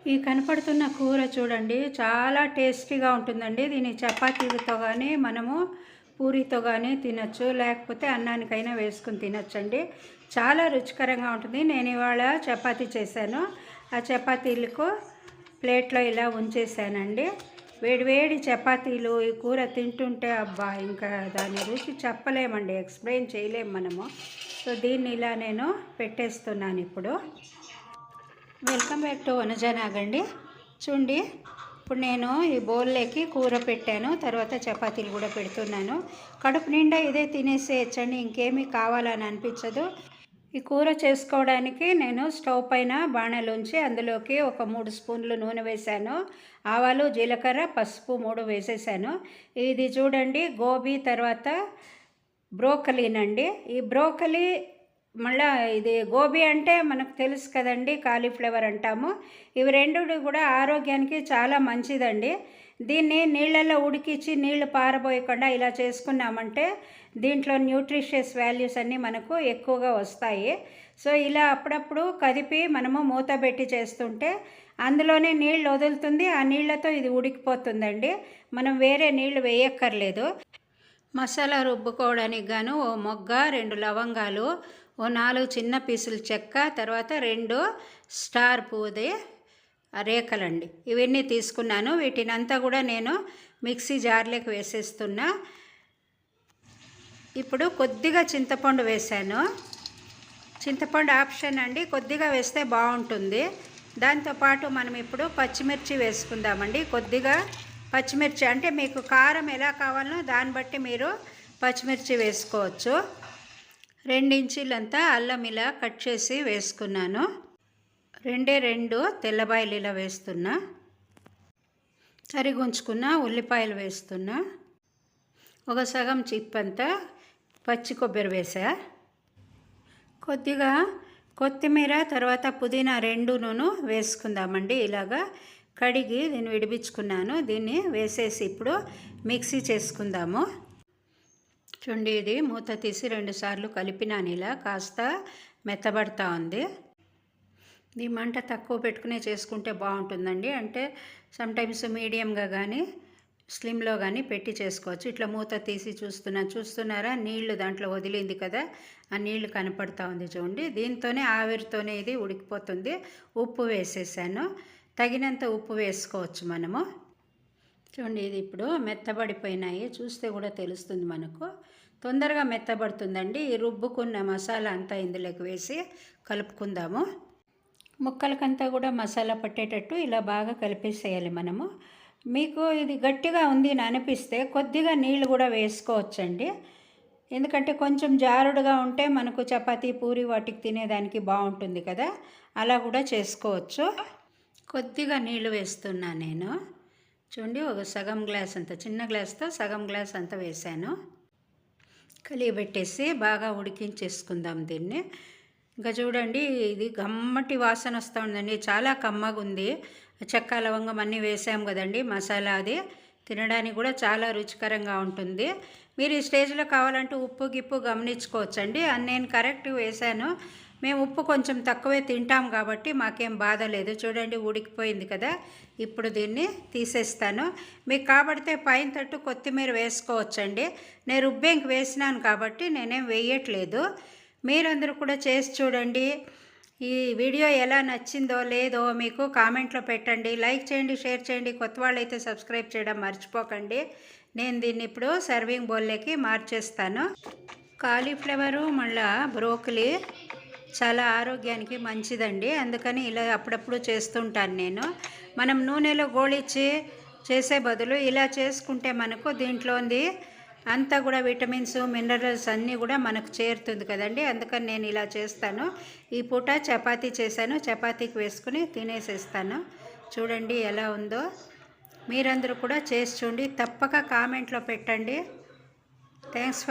ఈ కనపడుతున్న కూర చూడండి, చాలా టేస్టీగా ఉంటుందండి. దీన్ని చపాతీలతో కానీ మనము పూరితో కానీ తినచ్చు, లేకపోతే అన్నానికైనా వేసుకుని తినచ్చండి. చాలా రుచికరంగా ఉంటుంది. నేను ఇవాళ చపాతీ చేశాను. ఆ చపాతీలకు ప్లేట్లో ఇలా ఉంచేసానండి. వేడివేడి చపాతీలు ఈ కూర తింటుంటే అబ్బా, ఇంకా దాని రుచి చెప్పలేమండి, ఎక్స్ప్లెయిన్ చేయలేము మనము. సో దీన్ని ఇలా నేను పెట్టేస్తున్నాను ఇప్పుడు. వెల్కమ్ బ్యాక్ టు వనజానాగండి. చూడండి, ఇప్పుడు నేను ఈ బౌల్లోకి కూర పెట్టాను, తర్వాత చపాతీలు కూడా పెడుతున్నాను. కడుపు నిండా ఇదే తినేసేయచ్చండి, ఇంకేమీ కావాలని అనిపించదు. ఈ కూర చేసుకోవడానికి నేను స్టవ్ పైన బాణలోంచి అందులోకి ఒక 3 స్పూన్లు నూనె వేశాను. ఆవాలు, జీలకర్ర, పసుపు 3 వేసేసాను. ఇది చూడండి, గోబీ తర్వాత బ్రోకలీనండి. ఈ బ్రోకలీ మళ్ళీ ఇది గోబీ అంటే మనకు తెలుసు కదండి, కాలీఫ్లవర్ అంటాము. ఇవి రెండు కూడా ఆరోగ్యానికి చాలా మంచిదండి. దీన్ని నీళ్ళల్లో ఉడికించి నీళ్లు పారబోయకుండా ఇలా చేసుకున్నామంటే దీంట్లో న్యూట్రిషియస్ వాల్యూస్ అన్నీ మనకు ఎక్కువగా వస్తాయి. సో ఇలా అప్పుడప్పుడు కదిపి మనము మూత పెట్టి చేస్తుంటే అందులోనే నీళ్ళు వదులుతుంది. ఆ నీళ్లతో ఇది ఉడికిపోతుందండి. మనం వేరే నీళ్లు వేయక్కర్లేదు. మసాలా రుబ్బుకోవడానికి గాను ఓ మొగ్గ, 2 లవంగాలు, ఓ 4 చిన్న పీసులు చెక్క, తర్వాత 2 స్టార్ పూది రేఖలండి. ఇవన్నీ తీసుకున్నాను. వీటిని అంతా కూడా నేను మిక్సీ జార్లోకి వేసేస్తున్నా. ఇప్పుడు కొద్దిగా చింతపండు వేసాను. చింతపండు ఆప్షన్ అండి, కొద్దిగా వేస్తే బాగుంటుంది. దాంతోపాటు మనం ఇప్పుడు పచ్చిమిర్చి వేసుకుందామండి. కొద్దిగా పచ్చిమిర్చి అంటే మీకు కారం ఎలా కావాలనో దాన్ని బట్టి మీరు పచ్చిమిర్చి వేసుకోవచ్చు. 2 ఇంచీలంతా అల్లం ఇలా కట్ చేసి వేసుకున్నాను. 2 తెల్లబాయలు ఇలా వేస్తున్నా. తరిగుంచుకున్న ఉల్లిపాయలు వేస్తున్నా. ఒక సగం చిప్పంతా పచ్చి కొబ్బరి వేసా. కొద్దిగా కొత్తిమీర తర్వాత పుదీనా 2ను వేసుకుందామండి. ఇలాగా కడిగి దీన్ని విడిపించుకున్నాను. దీన్ని వేసేసి ఇప్పుడు మిక్సీ చేసుకుందాము. చూడండి, ఇది మూత తీసి 2 సార్లు కలిపినాను. ఇలా కాస్త మెత్తబడతా ఉంది. ఈ మంట తక్కువ పెట్టుకునే చేసుకుంటే బాగుంటుందండి. అంటే సమ్టైమ్స్ మీడియంగా కానీ స్లిమ్లో కానీ పెట్టి చేసుకోవచ్చు. ఇట్లా మూత తీసి చూస్తున్నారా, నీళ్లు దాంట్లో వదిలింది కదా, ఆ నీళ్లు కనపడతా ఉంది చూడండి. దీంతోనే ఆవిరితోనే ఇది ఉడికిపోతుంది. ఉప్పు వేసేసాను. తగినంత ఉప్పు వేసుకోవచ్చు మనము. చూడండి, ఇది ఇప్పుడు మెత్తబడిపోయినాయి. చూస్తే కూడా తెలుస్తుంది మనకు, తొందరగా మెత్తబడుతుందండి. ఈ రుబ్బుకున్న మసాలా అంతా ఇందులోకి వేసి కలుపుకుందాము. ముక్కలకంతా కూడా మసాలా పట్టేటట్టు ఇలా బాగా కలిపేసేయాలి మనము. మీకు ఇది గట్టిగా ఉంది అని అనిపిస్తే కొద్దిగా నీళ్ళు కూడా వేసుకోవచ్చండి. ఎందుకంటే కొంచెం జారుడుగా ఉంటే మనకు చపాతీ, పూరి వాటికి తినేదానికి బాగుంటుంది కదా, అలా కూడా చేసుకోవచ్చు. కొద్దిగా నీళ్ళు వేస్తున్నా నేను. చూడండి, ఒక సగం గ్లాస్ అంత, చిన్న గ్లాస్తో సగం గ్లాస్ అంతా వేసాను. కలియబెట్టేసి బాగా ఉడికించేసుకుందాం దీన్ని. ఇంకా చూడండి, ఇది గమ్మటి వాసన వస్తూ ఉందండి. చాలా కమ్మగా ఉంది. చెక్క, లవంగం అన్నీ వేసాం కదండి, మసాలా అది తినడానికి కూడా చాలా రుచికరంగా ఉంటుంది. మీరు ఈ స్టేజ్లో కావాలంటే ఉప్పు గిప్పు గమనించుకోవచ్చండి. నేను కరెక్ట్ వేసాను. మేము ఉప్పు కొంచెం తక్కువే తింటాం కాబట్టి మాకేం బాధ లేదు. చూడండి, ఉడికిపోయింది కదా. ఇప్పుడు దీన్ని తీసేస్తాను. మీకు కాబడితే పైన తట్టు కొత్తిమీర వేసుకోవచ్చండి. నేను రుబ్బేంకి వేసినాను కాబట్టి నేనేం వేయట్లేదు. మీరందరూ కూడా చేసి చూడండి. ఈ వీడియో ఎలా నచ్చిందో లేదో మీకు కామెంట్లో పెట్టండి. లైక్ చేయండి, షేర్ చేయండి. కొత్త వాళ్ళైతే సబ్స్క్రైబ్ చేయడం మర్చిపోకండి. నేను దీన్ని ఇప్పుడు సర్వింగ్ బౌల్లోకి మార్చేస్తాను. కాలీఫ్లవరు మళ్ళీ బ్రోకలీ చాలా ఆరోగ్యానికి మంచిదండి. అందుకని ఇలా అప్పుడప్పుడు చేస్తుంటాను నేను. మనం నూనెలో గోళిచ్చి చేసే బదులు ఇలా చేసుకుంటే మనకు దీంట్లోంది అంతా కూడా విటమిన్స్, మినరల్స్ అన్నీ కూడా మనకు చేరుతుంది కదండి. అందుకని నేను ఇలా చేస్తాను. ఈ పూట చపాతీ చేశాను, చపాతీకి వేసుకుని తినేసేస్తాను. చూడండి ఎలా ఉందో. మీరందరూ కూడా చేసి చూడండి. తప్పక కామెంట్లో పెట్టండి. Thanks for